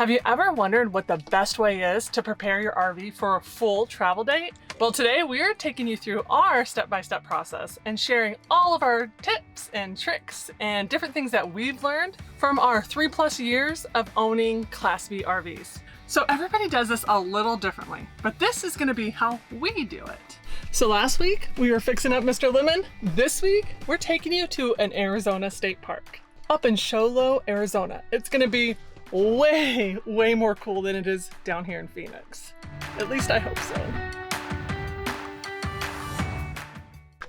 Have you ever wondered what the best way is to prepare your RV for a full travel date? Well, today we are taking you through our step-by-step process and sharing all of our tips and tricks and different things that we've learned from our 3+ years of owning Class B RVs. So everybody does this a little differently, but this is gonna be how we do it. So last week we were fixing up Mr. Lemon. This week we're taking you to an Arizona state park up in Show Low, Arizona. It's gonna be way more cool than it is down here in Phoenix. At least I hope so.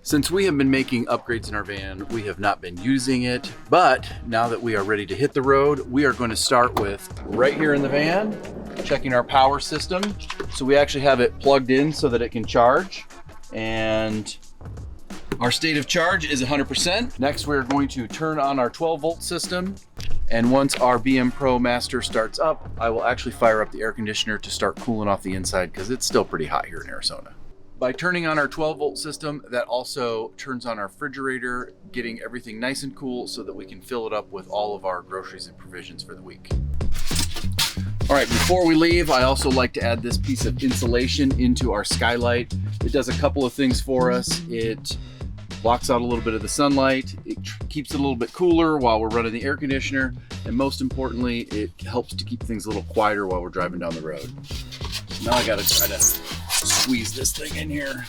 Since we have been making upgrades in our van, we have not been using it, but now that we are ready to hit the road, we are going to start with right here in the van, checking our power system. So we actually have it plugged in so that it can charge, and our state of charge is 100%. Next, we're going to turn on our 12-volt system. And once our RVer Master starts up, I will actually fire up the air conditioner to start cooling off the inside because it's still pretty hot here in Arizona. By turning on our 12-volt system, that also turns on our refrigerator, getting everything nice and cool so that we can fill it up with all of our groceries and provisions for the week. All right, before we leave, I also like to add this piece of insulation into our skylight. It does a couple of things for us. It blocks out a little bit of the sunlight, it keeps it a little bit cooler while we're running the air conditioner, and most importantly, it helps to keep things a little quieter while we're driving down the road. So now I gotta try to squeeze this thing in here.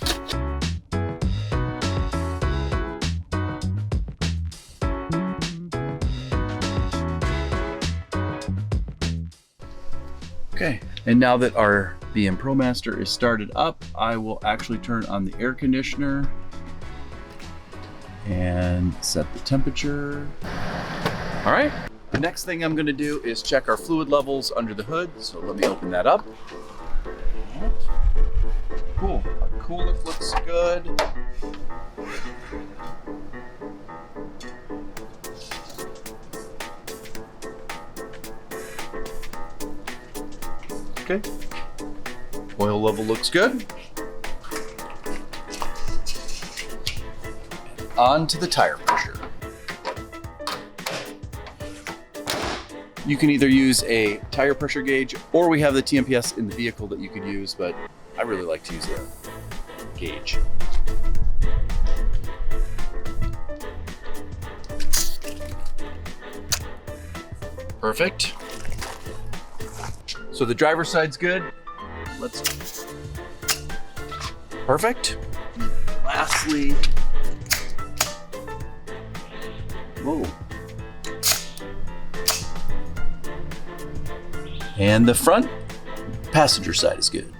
Okay, and now that our RVer Master is started up, I will actually turn on the air conditioner and set the temperature. All right, the next thing I'm gonna do is check our fluid levels under the hood. So let me open that up. Cool, our coolant looks good. Okay, oil level looks good. On to the tire pressure. You can either use a tire pressure gauge, or we have the TMPS in the vehicle that you could use, but I really like to use a gauge. Perfect. So the driver's side's good. Perfect. Lastly, whoa. And the front passenger side is good.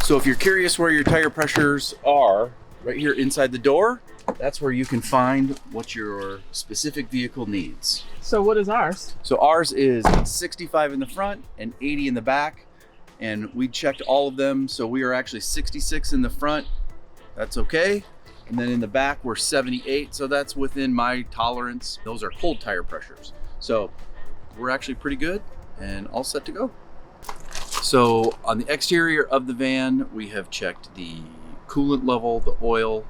So if you're curious where your tire pressures are, right here inside the door, that's where you can find what your specific vehicle needs. So what is ours? So ours is 65 in the front and 80 in the back. And we checked all of them. So we are actually 66 in the front. That's okay. And then in the back, we're 78. So that's within my tolerance. Those are cold tire pressures. So we're actually pretty good and all set to go. So on the exterior of the van, we have checked the coolant level, the oil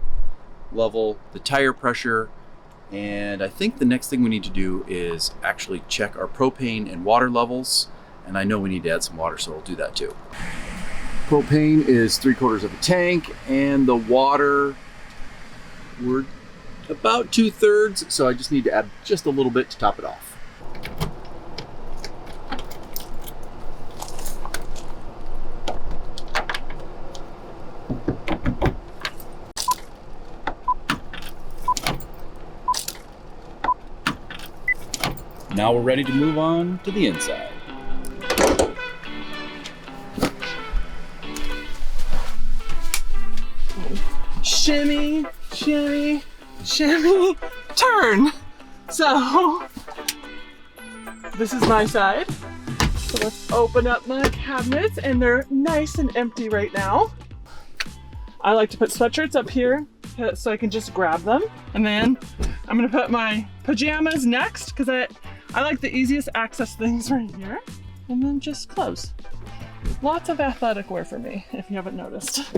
level, the tire pressure. And I think the next thing we need to do is actually check our propane and water levels. And I know we need to add some water, so we'll do that too. Propane is 3/4 of a tank, and the water, we're about 2/3, so I just need to add just a little bit to top it off. Now we're ready to move on to the inside. Shimmy, shimmy, shimmy, turn. So this is my side. So let's open up my cabinets, and they're nice and empty right now. I like to put sweatshirts up here so I can just grab them. And then I'm gonna put my pajamas next because I like the easiest access things right here. And then just clothes. Lots of athletic wear for me, if you haven't noticed.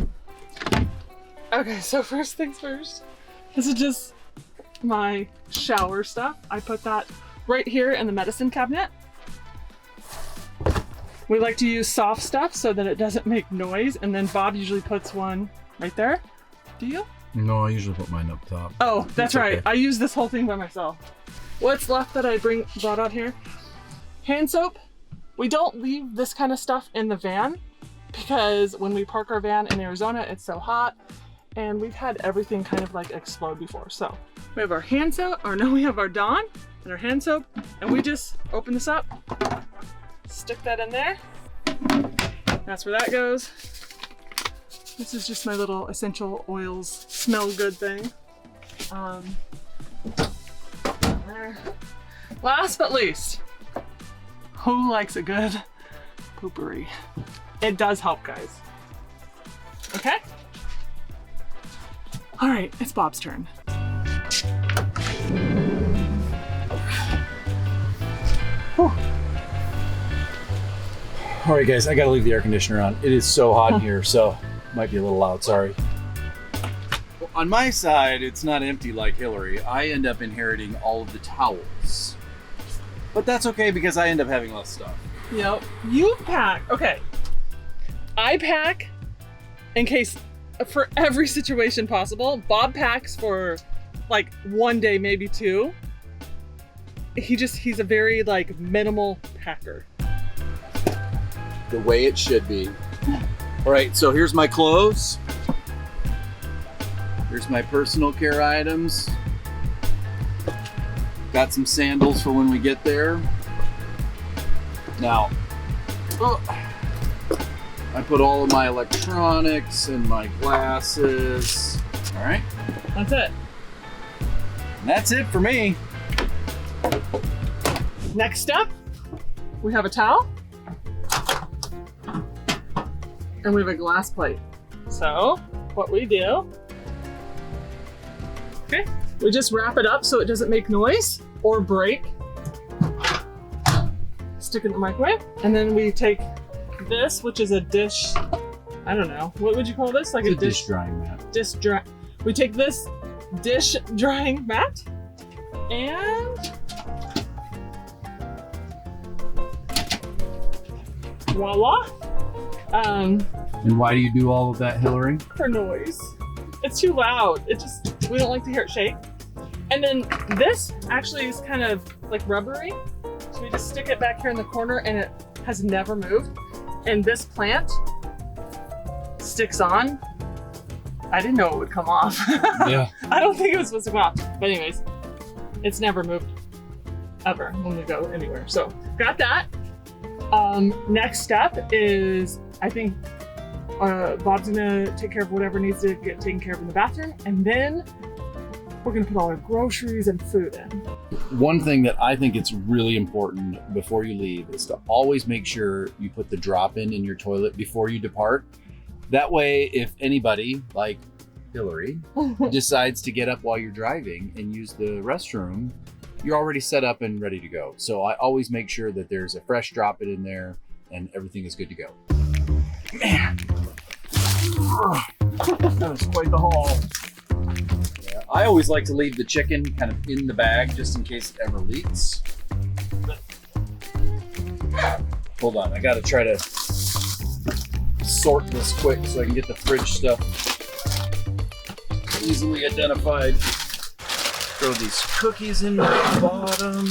Okay, so first things first. This is just my shower stuff. I put that right here in the medicine cabinet. We like to use soft stuff so that it doesn't make noise, and then Bob usually puts one right there. Do you? No, I usually put mine up top. Oh, that's right. I use this whole thing by myself. What's left that I brought out here? Hand soap. We don't leave this kind of stuff in the van because when we park our van in Arizona, it's so hot, and we've had everything kind of like explode before. So we have our hand soap, we have our Dawn and our hand soap, and we just open this up, stick that in there. That's where that goes. This is just my little essential oils smell good thing. There. Last but least, who likes a good poopery? It does help, guys. Okay? All right, it's Bob's turn. Whew. All right, guys, I gotta leave the air conditioner on. It is so hot in here, so might be a little loud, sorry. Well, on my side, it's not empty like Hillary. I end up inheriting all of the towels. But that's okay because I end up having less stuff. Yep. You pack. Okay. I pack in case for every situation possible. Bob packs for like 1 day, maybe 2. He's a very like minimal packer. The way it should be. All right, so here's my clothes. Here's my personal care items. Got some sandals for when we get there. Now, I put all of my electronics and my glasses. All right. That's it. And that's it for me. Next step, we have a towel. And we have a glass plate. So what we do, okay, we just wrap it up so it doesn't make noise or break. Stick it in the microwave. And then we take this, which is a dish, I don't know, what would you call this? Like It's a dish drying mat. We take this dish drying mat and voila. And why do you do all of that, Hillary? For noise. It's too loud. We don't like to hear it shake. And then this actually is kind of like rubbery. So we just stick it back here in the corner and it has never moved. And this plant sticks on. I didn't know it would come off. Yeah. I don't think it was supposed to come off. But anyways, it's never moved ever when we go anywhere. So got that. Next step is, I think Bob's gonna take care of whatever needs to get taken care of in the bathroom, and then we're gonna put all our groceries and food in. One thing that I think it's really important before you leave is to always make sure you put the drop-in in your toilet before you depart. That way, if anybody, like Hillary, decides to get up while you're driving and use the restroom, you're already set up and ready to go. So I always make sure that there's a fresh drop-in in there and everything is good to go. Man, that was quite the haul. Yeah, I always like to leave the chicken kind of in the bag just in case it ever leaks. But, hold on, I gotta try to sort this quick so I can get the fridge stuff easily identified. Throw these cookies in the bottom.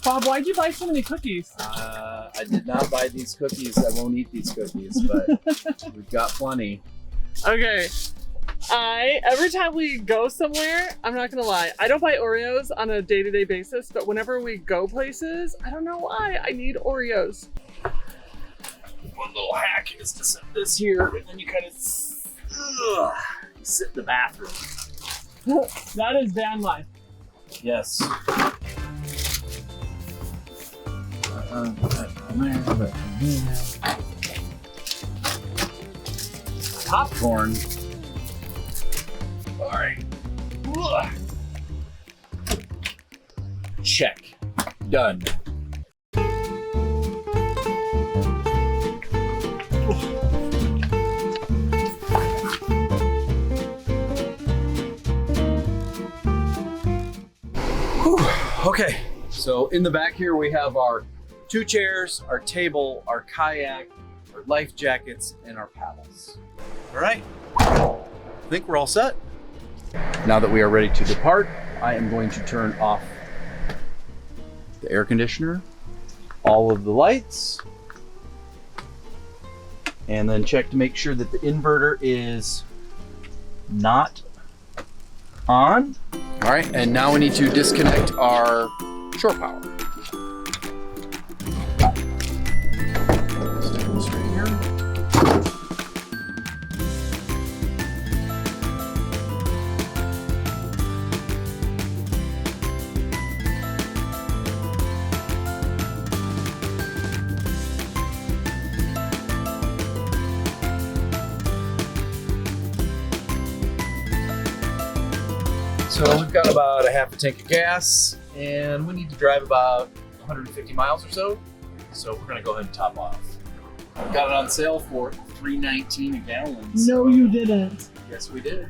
Bob, why'd you buy so many cookies? I did not buy these cookies. I won't eat these cookies, but we've got plenty. Okay. Every time we go somewhere, I'm not gonna lie, I don't buy Oreos on a day-to-day basis, but whenever we go places, I don't know why, I need Oreos. One little hack is to set this here, and then you kind of sit in the bathroom. That is van life. Yes. Popcorn. All right. Check. Done. Okay, so in the back here we have our 2 chairs, our table, our kayak, our life jackets, and our paddles. All right, I think we're all set. Now that we are ready to depart, I am going to turn off the air conditioner, all of the lights, and then check to make sure that the inverter is not on. All right, and now we need to disconnect our shore power. Stick this right here. So we've got about a half a tank of gas, and we need to drive about 150 miles or so. So we're gonna go ahead and top off. We got it on sale for $3.19 a gallon. No, you didn't. Yes, we did.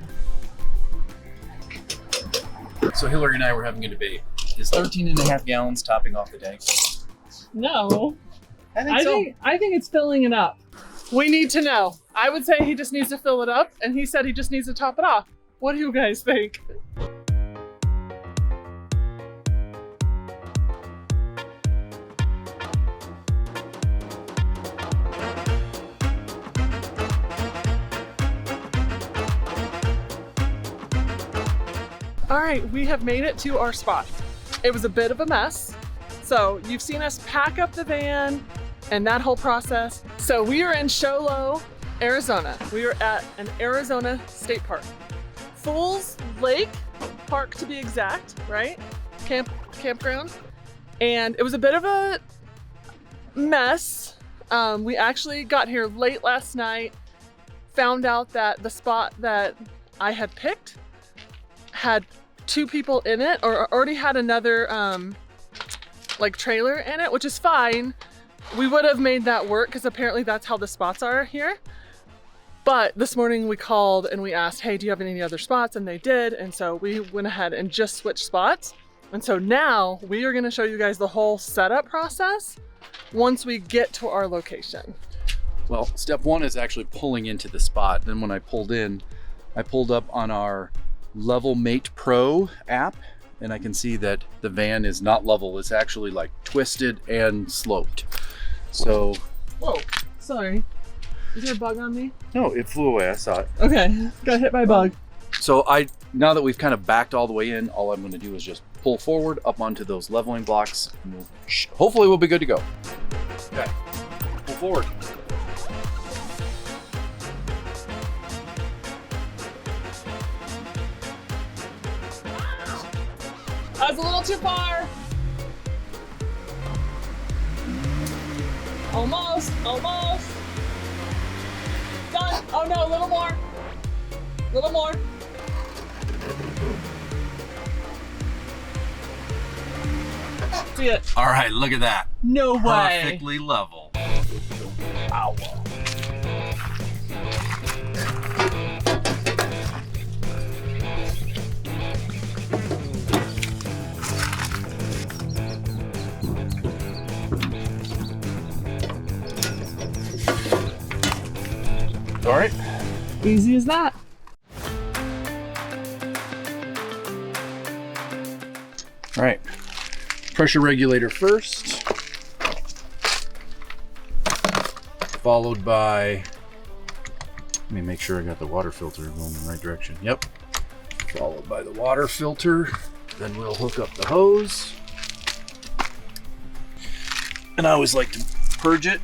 So Hillary and I were having a debate. Is 13.5 gallons topping off the tank? No. I think I think it's filling it up. We need to know. I would say he just needs to fill it up, and he said he just needs to top it off. What do you guys think? All right, we have made it to our spot. It was a bit of a mess. So you've seen us pack up the van and that whole process. So we are in Show Low, Arizona. We are at an Arizona state park. Fools Lake Park to be exact, right? Campground. And it was a bit of a mess. We actually got here late last night, found out that the spot that I had picked had 2 people in it, or already had another like trailer in it, which is fine. We would have made that work because apparently that's how the spots are here. But this morning we called and we asked, hey, do you have any other spots? And they did. And so we went ahead and just switched spots. And so now we are gonna show you guys the whole setup process once we get to our location. Well, step 1 is actually pulling into the spot. Then when I pulled in, I pulled up on our LevelMatePRO app, and I can see that the van is not level. It's actually like twisted and sloped. So, whoa, sorry. Is there a bug on me? No, it flew away. I saw it. Okay, got hit by a bug. So now that we've kind of backed all the way in, all I'm going to do is just pull forward up onto those leveling blocks, and hopefully we'll be good to go. Okay, pull forward. That was a little too far. Almost, almost. Done. Oh no, a little more. A little more. See it. All right, look at that. No way. Perfectly level. Ow. All right. Easy as that. All right. Pressure regulator first, followed by, let me make sure I got the water filter going in the right direction. Yep. Followed by the water filter. Then we'll hook up the hose. And I always like to purge it.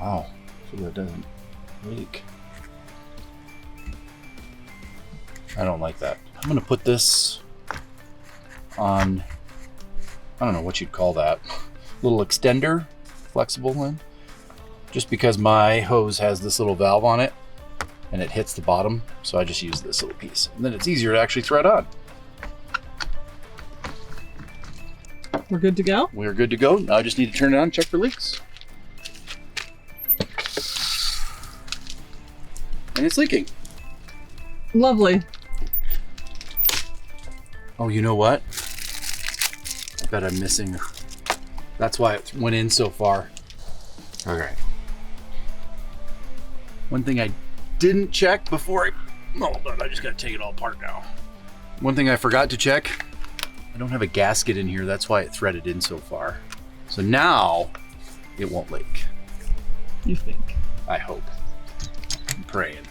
Wow, so that doesn't leak. I don't like that. I'm gonna put this on, I don't know what you'd call that, little extender, flexible one, just because my hose has this little valve on it and it hits the bottom, so I just use this little piece. And then it's easier to actually thread on. We're good to go? We're good to go. Now I just need to turn it on, check for leaks. And it's leaking. Lovely. Oh, you know what? I bet I'm missing. That's why it went in so far. Okay. One thing I didn't check before hold on, I just gotta take it all apart now. One thing I forgot to check, I don't have a gasket in here. That's why it threaded in so far. So now it won't leak. You think? I hope. I'm praying.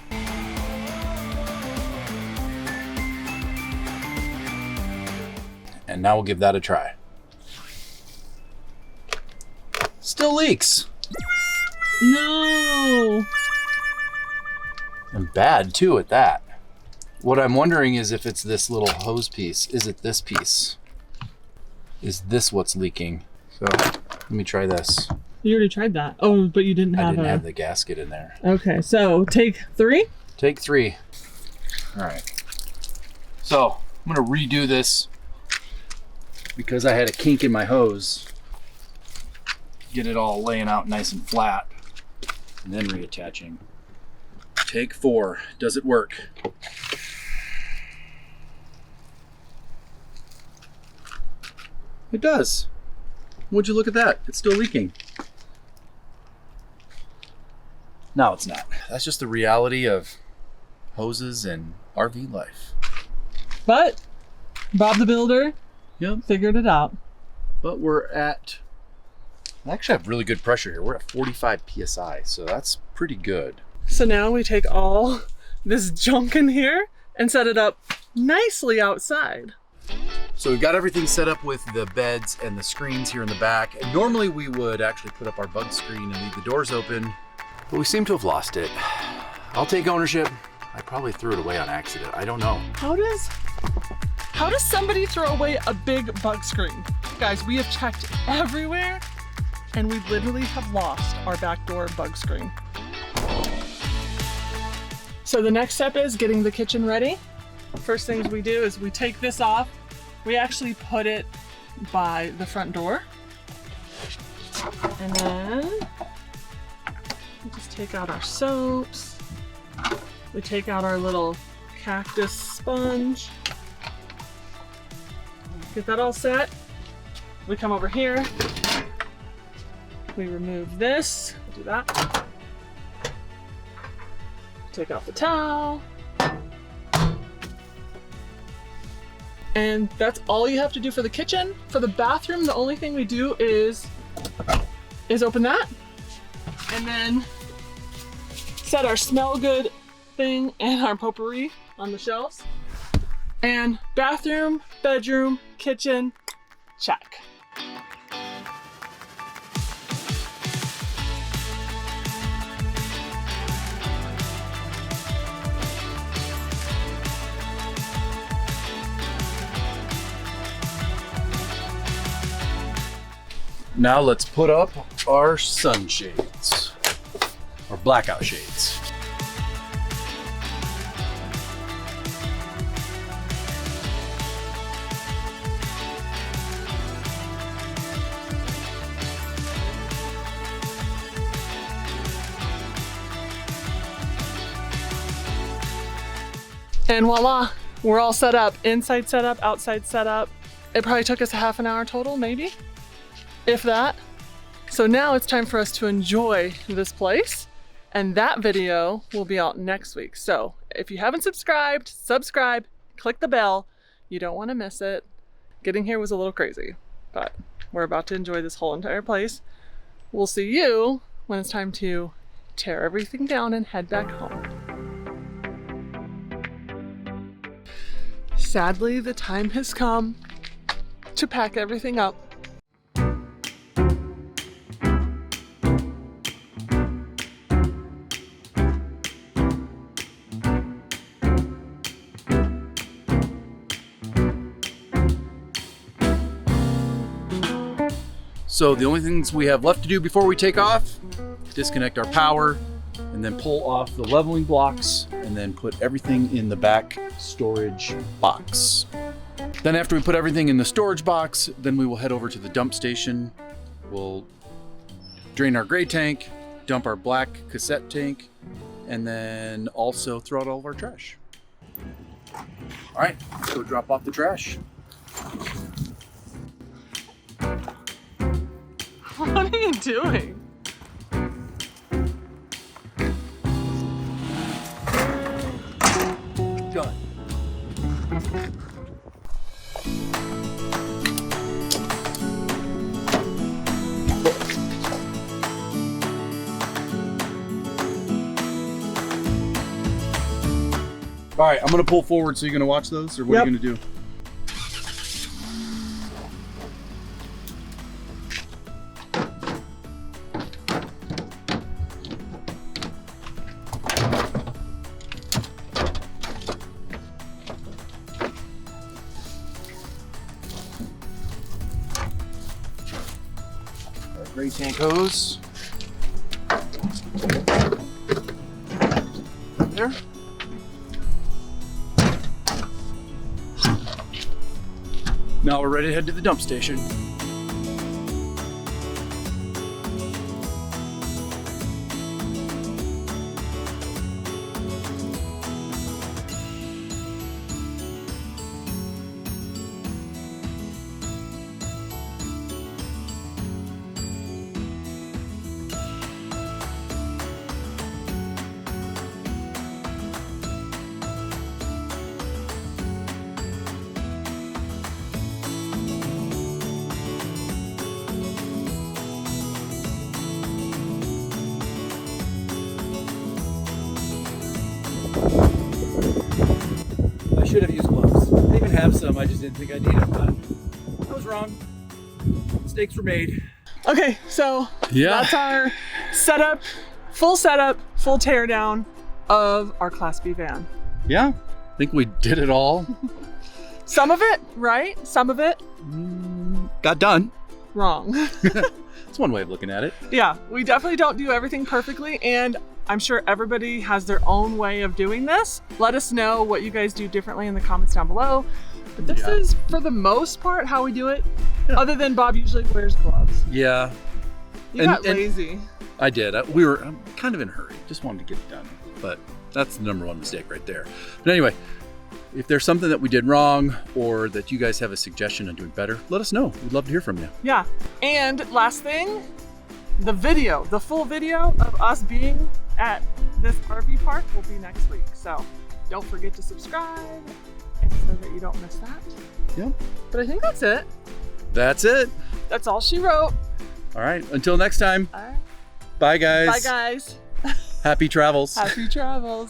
And now we'll give that a try. Still leaks. No. And bad too at that. What I'm wondering is if it's this little hose piece. Is it this piece? Is this what's leaking? So let me try this. You already tried that. Oh, but you didn't have I didn't have the gasket in there. Okay, so take 3. Take 3. All right. So I'm gonna redo this because I had a kink in my hose. Get it all laying out nice and flat and then reattaching. Take 4. Does it work? It does. Would you look at that? It's still leaking. No, it's not. That's just the reality of hoses and RV life. But Bob the Builder Yep. figured it out. But we're at, I actually have really good pressure here. We're at 45 PSI, so that's pretty good. So now we take all this junk in here and set it up nicely outside. So we've got everything set up with the beds and the screens here in the back. And normally we would actually put up our bug screen and leave the doors open, but we seem to have lost it. I'll take ownership. I probably threw it away on accident. I don't know. How does somebody throw away a big bug screen? Guys, we have checked everywhere and we literally have lost our back door bug screen. So the next step is getting the kitchen ready. First things we do is we take this off. We actually put it by the front door. And then we just take out our soaps. We take out our little cactus sponge. Get that all set. We come over here. We remove this. Do that. Take out the towel. And that's all you have to do for the kitchen. For the bathroom, the only thing we do is open that and then set our smell good thing and our potpourri on the shelves. And bathroom, bedroom, kitchen, check. Now let's put up our sunshades, or blackout shades. And voila, we're all set up. Inside setup, outside setup. It probably took us a half an hour total, maybe, if that. So now it's time for us to enjoy this place. And that video will be out next week. So if you haven't subscribed, subscribe, click the bell. You don't want to miss it. Getting here was a little crazy, but we're about to enjoy this whole entire place. We'll see you when it's time to tear everything down and head back home. Sadly, the time has come to pack everything up. So the only things we have left to do before we take off, disconnect our power, and then pull off the leveling blocks, and then put everything in the back storage box. Then after we put everything in the storage box, then we will head over to the dump station. We'll drain our gray tank, dump our black cassette tank, and then also throw out all of our trash. All right, let's go drop off the trash. What are you doing? Done. All right, I'm gonna pull forward, so you're gonna watch those, or what are you gonna do? Our gray tank hose. There. Now we're ready to head to the dump station. I should have used gloves. I even have some, I just didn't think I'd need them, but I was wrong. Mistakes were made. Okay, so that's our setup, full teardown of our Class B van. Yeah, I think we did it all. Some of it right, some of it Got done. wrong. That's one way of looking at it. Yeah, we definitely don't do everything perfectly, and I'm sure everybody has their own way of doing this. Let us know what you guys do differently in the comments down below. But this is, for the most part, how we do it, other than Bob usually wears gloves. Yeah. You got lazy. I did. I'm kind of in a hurry. Just wanted to get it done. But that's the number one mistake right there. But anyway, if there's something that we did wrong or that you guys have a suggestion on doing better, let us know. We'd love to hear from you. Yeah. And last thing, the full video of us being at this RV park will be next week. So don't forget to subscribe and so that you don't miss that. Yep. But I think that's it. That's it. That's all she wrote. All right. Until next time. All right. Bye, guys. Bye, guys. Happy travels. Happy travels.